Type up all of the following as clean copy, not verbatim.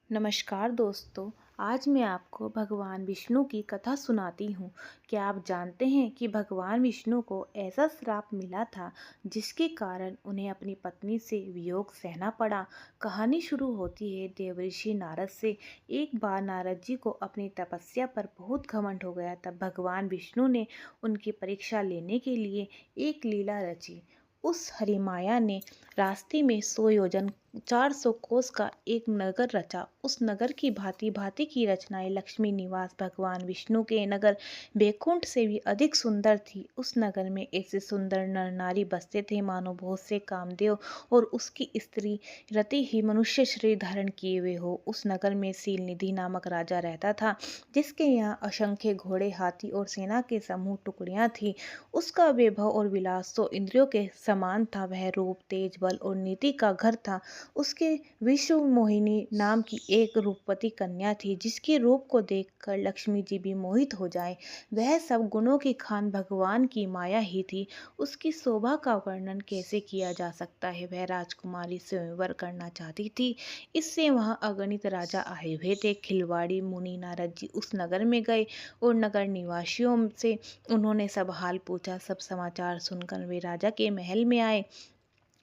नमस्कार दोस्तों। आज मैं आपको भगवान विष्णु की कथा सुनाती हूँ। क्या आप जानते हैं कि भगवान विष्णु को ऐसा श्राप मिला था जिसके कारण उन्हें अपनी पत्नी से वियोग सहना पड़ा। कहानी शुरू होती है देवऋषि नारद से। एक बार नारद जी को अपनी तपस्या पर बहुत घमंड हो गया। तब भगवान विष्णु ने उनकी परीक्षा लेने के लिए एक लीला रची। उस हरिमाया ने रास्ते में 100 योजन 400 कोस का एक नगर रचा। उस नगर की भांति भांति की रचनाएं लक्ष्मी निवास भगवान विष्णु के नगर बैकुंठ से भी अधिक सुंदर थी। उस नगर में ऐसे सुंदर नर नारी बसते थे मानो बहुत से कामदेव और उसकी स्त्री रति ही मनुष्य शरीर धारण किए हुए हो। उस नगर में शीलनिधि नामक राजा रहता था, जिसके यहाँ असंख्य घोड़े, हाथी और सेना के समूह टुकड़ियां थी। उसका वैभव और विलास तो इंद्रियों के समान था। वह रूप, तेज, बल और नीति का घर था। उसके विश्व मोहिनी नाम की एक रूपवती कन्या थी, जिसके रूप को देखकर लक्ष्मी जी भी मोहित हो जाए। वह सब गुणों की खान भगवान की माया ही थी। उसकी शोभा का वर्णन कैसे किया जा सकता है। वह राजकुमारी स्वयंवर करना चाहती थी। इससे वहां अगणित राजा आए हुए थे। खिलवाड़ी मुनि नारद जी उस नगर में गए और नगर निवासियों से उन्होंने सब हाल पूछा। सब समाचार सुनकर वे राजा के महल में आए।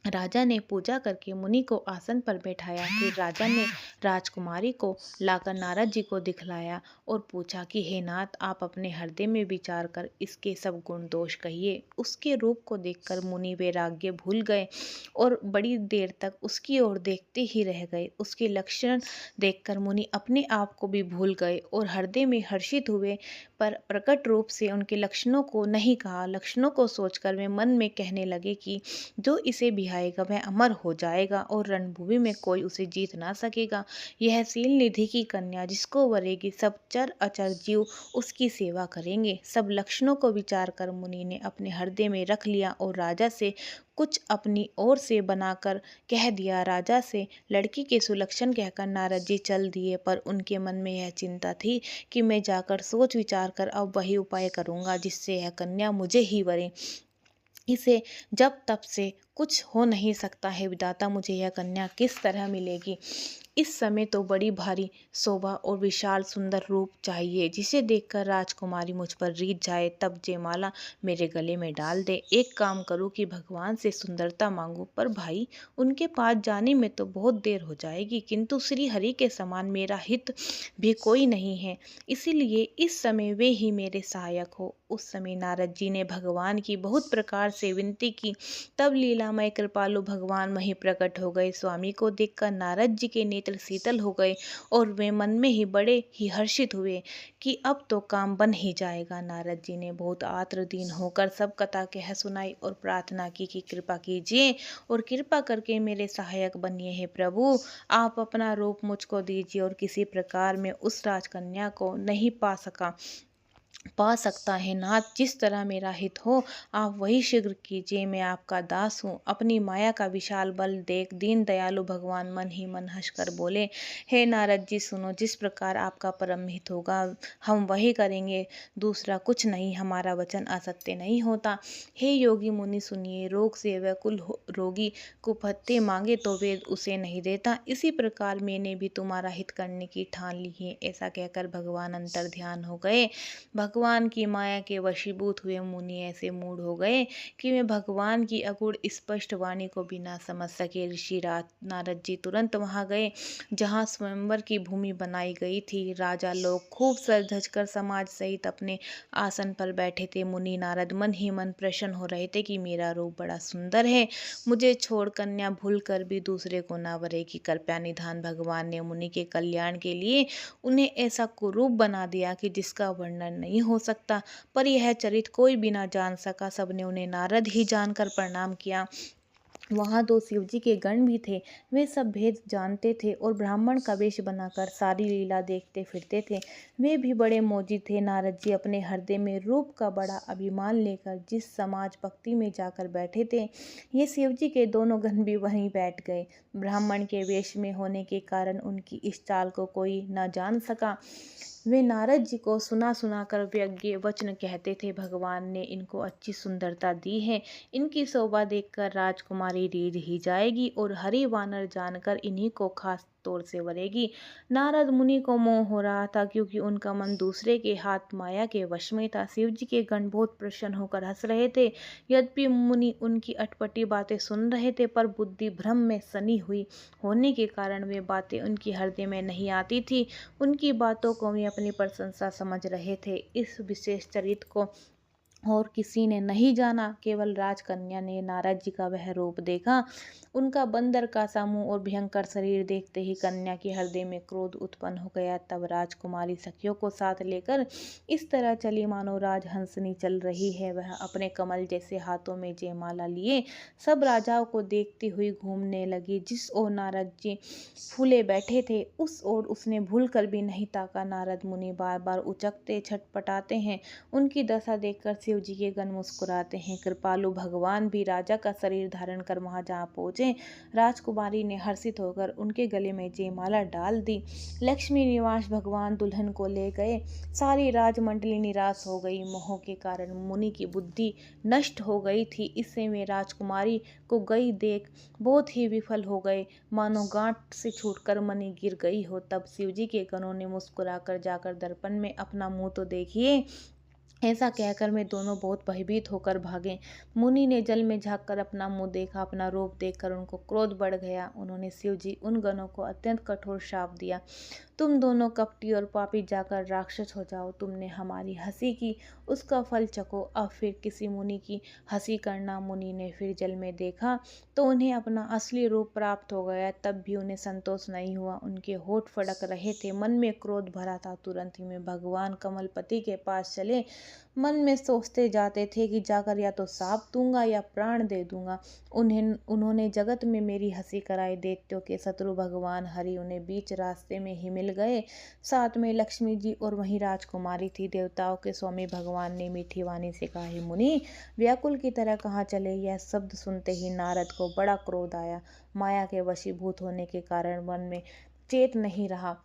राजा ने पूजा करके मुनि को आसन पर बैठाया। फिर राजा ने राजकुमारी को लाकर नारद जी को दिखलाया और पूछा कि हे नाथ, आप अपने हृदय में विचार कर इसके सब गुण दोष कहिए। उसके रूप को देखकर मुनि वैराग्य भूल गए और बड़ी देर तक उसकी ओर देखते ही रह गए। उसके लक्षण देखकर मुनि अपने आप को भी भूल गए और हृदय में हर्षित हुए, पर प्रकट रूप से उनके लक्षणों को नहीं कहा। लक्षणों को सोचकर वे मन में कहने लगे कि जो इसे बिहाएगा वह अमर हो जाएगा और रणभूमि में कोई उसे जीत ना सकेगा। यह शील निधि की कन्या जिसको वरेगी, सब चर अचर जीव उसकी सेवा करेंगे। सब लक्षणों को विचार कर मुनि ने अपने हृदय में रख लिया और राजा से कुछ अपनी ओर से बनाकर कह दिया। राजा से लड़की के सुलक्षण कहकर नारद जी चल दिए, पर उनके मन में यह चिंता थी कि मैं जाकर सोच विचार कर अब वही उपाय करूंगा जिससे यह कन्या मुझे ही वरे। इसे जब तब से कुछ हो नहीं सकता है। विधाता, मुझे यह कन्या किस तरह मिलेगी। इस समय तो बड़ी भारी शोभा और विशाल सुंदर रूप चाहिए, जिसे देखकर राजकुमारी मुझ पर रीझ जाए। तब जयमाला मेरे गले में डाल दे। एक काम करूं कि भगवान से सुंदरता मांगू, पर भाई उनके पास जाने में तो बहुत देर हो जाएगी। किंतु श्री हरि के समान मेरा हित भी कोई नहीं है, इसीलिए इस समय वे ही मेरे सहायक हो। उस समय नारद जी ने भगवान की बहुत प्रकार से विनती की। तब लीलामय कृपालु भगवान वहीं प्रकट हो गए। स्वामी को देखकर नारद जी के नेत्र शीतल हो गए और वे मन में ही बड़े ही हर्षित हुए कि अब तो काम बन ही जाएगा। नारद जी ने बहुत आर्द्रदीन होकर सब कथा कह सुनाई और प्रार्थना की कि कृपा कीजिए और कृपा करके मेरे सहायक बनिए। हे प्रभु, आप अपना रूप मुझको दीजिए। और किसी प्रकार में उस राजकन्या को नहीं पा सकता है नाथ। जिस तरह मेरा हित हो आप वही शीघ्र कीजिए। मैं आपका दास हूँ। अपनी माया का विशाल बल देख दीन दयालु भगवान मन ही मन हंसकर बोले, हे नारद जी सुनो, जिस प्रकार आपका परम हित होगा हम वही करेंगे, दूसरा कुछ नहीं। हमारा वचन असत्य नहीं होता। हे योगी मुनि सुनिए, रोग से व्याकुल रोगी कुपत्ते मांगे तो वेद उसे नहीं देता। इसी प्रकार मैंने भी तुम्हारा हित करने की ठान ली है। ऐसा कहकर भगवान अंतर ध्यान हो गए। भगवान की माया के वशीभूत हुए मुनि ऐसे मूड हो गए कि वे भगवान की अगूढ़ स्पष्ट वाणी को भी ना समझ सके। ऋषि नारद जी तुरंत वहां गए जहां स्वयंवर की भूमि बनाई गई थी। राजा लोग खूब सज धज कर समाज सहित अपने आसन पर बैठे थे। मुनि नारद मन ही मन प्रसन्न हो रहे थे कि मेरा रूप बड़ा सुंदर है, मुझे छोड़ कन्या भूल कर भी दूसरे को ना वरेगी। कृपया निधान भगवान ने मुनि के कल्याण के लिए उन्हें ऐसा कुरूप बना दिया कि जिसका वर्णन नहीं हो सकता। पर यह चरित्र कोई भी ना जान सका। सबने उन्हें नारद ही जानकर प्रणाम किया। वहाँ 2 शिवजी के गण भी थे। वे सब भेद जानते थे और ब्राह्मण का वेश बनाकर सारी लीला देखते फिरते थे। वे भी बड़े मोजी थे। नारद जी अपने हृदय में रूप का बड़ा अभिमान लेकर जिस समाज भक्ति में जाकर बैठे थे, ये शिवजी के दोनों गण भी वहीं बैठ गए। ब्राह्मण के वेश में होने के कारण उनकी इस चाल को कोई न जान सका। वे नारद जी को सुना सुना कर व्यंग्य वचन कहते थे। भगवान ने इनको अच्छी सुंदरता दी है, इनकी शोभा देखकर राजकुमारी रीझ ही जाएगी और हरि वानर जानकर इन्हीं को खास तौर से बढ़ेगी। नारद मुनि को मोह हो रहा था क्योंकि उनका मन दूसरे के हाथ माया के वश में था। शिव जी के गण बहुत प्रसन्न होकर हंस रहे थे। यद्यपि मुनि उनकी अटपटी बातें सुन रहे थे, पर बुद्धि भ्रम में सनी हुई होने के कारण वे बातें उनकी हृदय में नहीं आती थी। उनकी बातों को वे अपनी प्रशंसा समझ रहे थे। इस विशेष चरित्र को और किसी ने नहीं जाना, केवल राजकन्या ने नारद जी का वह रूप देखा। उनका बंदर का सा मुंह और भयंकर शरीर देखते ही कन्या के हृदय में क्रोध उत्पन्न हो गया। तब राजकुमारी सखियों को साथ लेकर इस तरह चली मानो राजहंसनी चल रही है। वह अपने कमल जैसे हाथों में जयमाला लिए सब राजाओं को देखती हुई घूमने लगी। जिस ओर नारद जी फूले बैठे थे उस ओर उसने भूल कर भी नहीं ताका। नारद मुनि बार बार उचकते छटपटाते हैं। उनकी दशा देखकर शिव जी के गण मुस्कुराते हैं। कृपालु भगवान भी राजा का शरीर धारण कर वहां जहाँ पहुंचे, राजकुमारी ने हर्षित होकर उनके गले में जयमाला डाल दी। लक्ष्मी निवास भगवान दुल्हन को ले गए। सारी राजमंडली निराश हो गई। मोह के कारण मुनि की बुद्धि नष्ट हो गई थी। इससे वे राजकुमारी को गई देख बहुत ही विफल हो गए, मानो गांठ से छूटकर मणि गिर गई हो। तब शिव जी के गणों ने मुस्कुराकर जाकर दर्पण में अपना मुंह तो देखिए, ऐसा कहकर वे दोनों बहुत भयभीत होकर भागे। मुनि ने जल में झांककर अपना मुंह देखा। अपना रूप देखकर उनको क्रोध बढ़ गया। उन्होंने शिव जी उन गणों को अत्यंत कठोर शाप दिया। तुम दोनों कपटी और पापी जाकर राक्षस हो जाओ। तुमने हमारी हंसी की, उसका फल चखो। अब फिर किसी मुनि की हंसी करना। मुनि ने फिर जल में देखा तो उन्हें अपना असली रूप प्राप्त हो गया। तब भी उन्हें संतोष नहीं हुआ। उनके होठ फड़क रहे थे, मन में क्रोध भरा था। तुरंत ही में भगवान कमलपति के पास चले। मन में सोचते जाते थे कि जाकर या तो साप दूंगा या प्राण दे दूंगा। उन्होंने जगत में मेरी हंसी कराई। दैत्यों के शत्रु भगवान हरि उन्हें बीच रास्ते में ही मिल गए। साथ में लक्ष्मी जी और वहीं राजकुमारी थी। देवताओं के स्वामी भगवान ने मीठी वाणी से कहा, हे मुनि, व्याकुल की तरह कहाँ चले। यह शब्द सुनते ही नारद को बड़ा क्रोध आया। माया के वशीभूत होने के कारण मन में चेत नहीं रहा।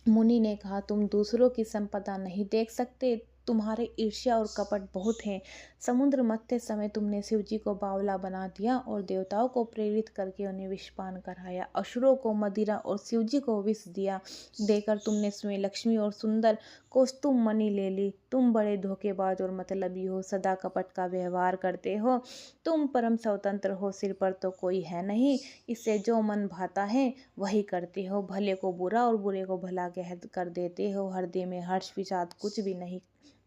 मुनि ने कहा, तुम दूसरों की संपदा नहीं देख सकते, तुम्हारे ईर्ष्या और कपट बहुत हैं। समुद्र मथते समय तुमने शिव जी को बावला बना दिया और देवताओं को प्रेरित करके उन्हें विषपान कराया। असुरों को मदिरा और शिव जी को विष दिया। देकर तुमने स्वयं लक्ष्मी और सुंदर कौस्तुभ मणि ले ली। तुम बड़े धोखेबाज और मतलबी हो, सदा कपट का व्यवहार करते हो। तुम परम स्वतंत्र हो, सिर पर तो कोई है नहीं, इससे जो मन भाता है वही करते हो। भले को बुरा और बुरे को भला कह कर देते हो। हृदय में हर्ष विषाद कुछ भी नहीं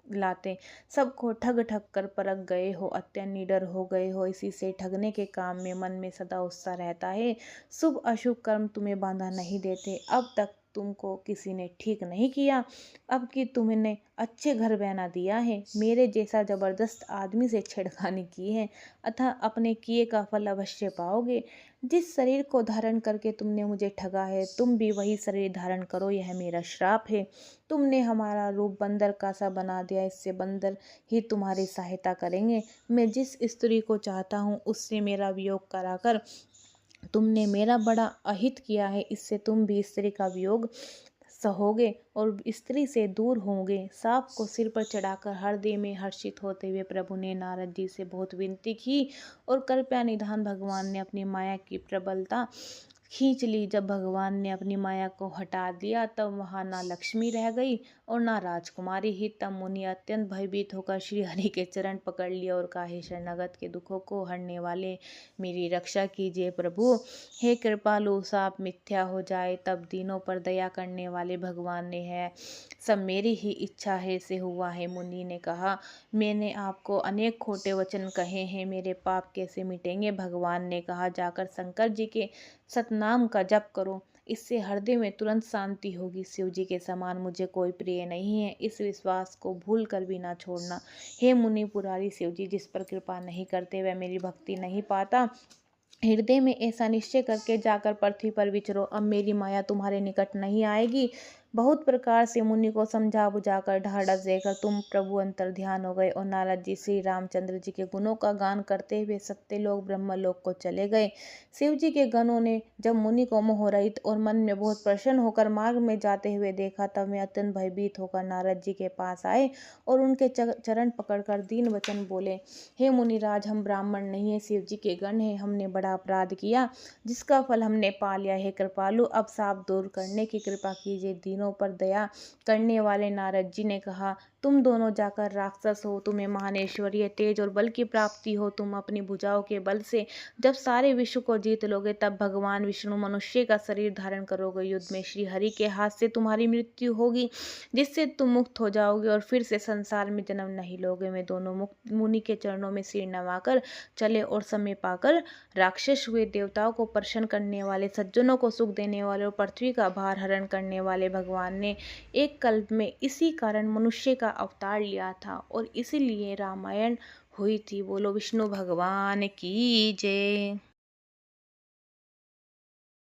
लाते। सबको ठग ठग कर परख गए हो, अत्यंत निडर हो गए हो। इसी से ठगने के काम में मन में सदा उत्साह रहता है। शुभ अशुभ कर्म तुम्हें बांधा नहीं देते। अब तक तुमको किसी ने ठीक नहीं किया, अब कि तुमने अच्छे घर बना दिया है। मेरे जैसा जबरदस्त आदमी से छेड़खानी की है, अतः अपने किए का फल अवश्य पाओगे। जिस शरीर को धारण करके तुमने मुझे ठगा है, तुम भी वही शरीर धारण करो, यह मेरा श्राप है। तुमने हमारा रूप बंदर का सा बना दिया, इससे बंदर ही तुम्हारी सहायता करेंगे। मैं जिस स्त्री को चाहता हूँ उससे मेरा वियोग कराकर तुमने मेरा बड़ा अहित किया है। इससे तुम भी स्त्री का वियोग सहोगे और स्त्री से दूर होंगे। सांप को सिर पर चढ़ाकर हृदय में हर्षित होते हुए प्रभु ने नारद जी से बहुत विनती की और कृपया निधान भगवान ने अपनी माया की प्रबलता खींच ली। जब भगवान ने अपनी माया को हटा दिया तब वहां ना लक्ष्मी रह गई और ना राजकुमारी ही। तब मुनि अत्यंत भयभीत होकर श्री हरि के चरण पकड़ लिए और कहा, हे शरणागत के दुखों को हरने वाले, मेरी रक्षा कीजिए प्रभु। हे कृपालु, साप मिथ्या हो जाए तब दीनों पर दया करने वाले भगवान ने है, सब मेरी ही इच्छा है से हुआ है। मुनि ने कहा, मैंने आपको अनेक खोटे वचन कहे हैं, मेरे पाप कैसे मिटेंगे। भगवान ने कहा, जाकर शंकर जी के सतनाम का जप करो, इससे हृदय में तुरंत शांति होगी। शिव जी के समान मुझे कोई प्रिय नहीं है, इस विश्वास को भूल कर भी ना छोड़ना। हे मुनि पुरारी, शिव जी जिस पर कृपा नहीं करते वह मेरी भक्ति नहीं पाता। हृदय में ऐसा निश्चय करके जाकर पृथ्वी पर विचरो। अब मेरी माया तुम्हारे निकट नहीं आएगी। बहुत प्रकार से मुनि को समझा बुझाकर ढाढ़स देकर तुम प्रभु अंतर ध्यान हो गए और नारद जी श्री रामचंद्र जी के गुणों का गान करते हुए सत्यलोक ब्रह्मलोक को चले गए। शिव जी के गणों ने जब मुनि को मोहरहित और मन में बहुत प्रसन्न होकर मार्ग में जाते हुए देखा, तब वे अत्यंत भयभीत होकर नारद जी के पास आए और उनके चरण पकड़कर दीन वचन बोले, हे मुनिराज, हम ब्राह्मण नहीं है, शिव जी के गण हैं। हमने बड़ा अपराध किया जिसका फल हमने पा लिया है। कृपालु, अब साप दूर करने की कृपा कीजिए। दीनों पर दया करने वाले नारद जी ने कहा, तुम दोनों जाकर राक्षस हो, तुम्हें महान ऐश्वर्य, तेज और बल की प्राप्ति हो। तुम अपनी भुजाओं के बल से जब सारे विश्व को जीत लोगे, तब भगवान विष्णु मनुष्य का शरीर धारण करोगे। युद्ध में श्री हरि के हाथ से तुम्हारी मृत्यु होगी, जिससे तुम मुक्त हो जाओगे और फिर से संसार में जन्म नहीं लोगे। मैं दोनों मुक्त मुनि के चरणों में सिर नवाकर चले और समय पाकर राक्षस हुए। देवताओं को प्रसन्न करने वाले, सज्जनों को सुख देने वाले और पृथ्वी का भार हरण करने वाले भगवान ने एक कल्प में इसी कारण मनुष्य का अवतार लिया था और इसीलिए रामायण हुई थी। बोलो विष्णु भगवान की जय।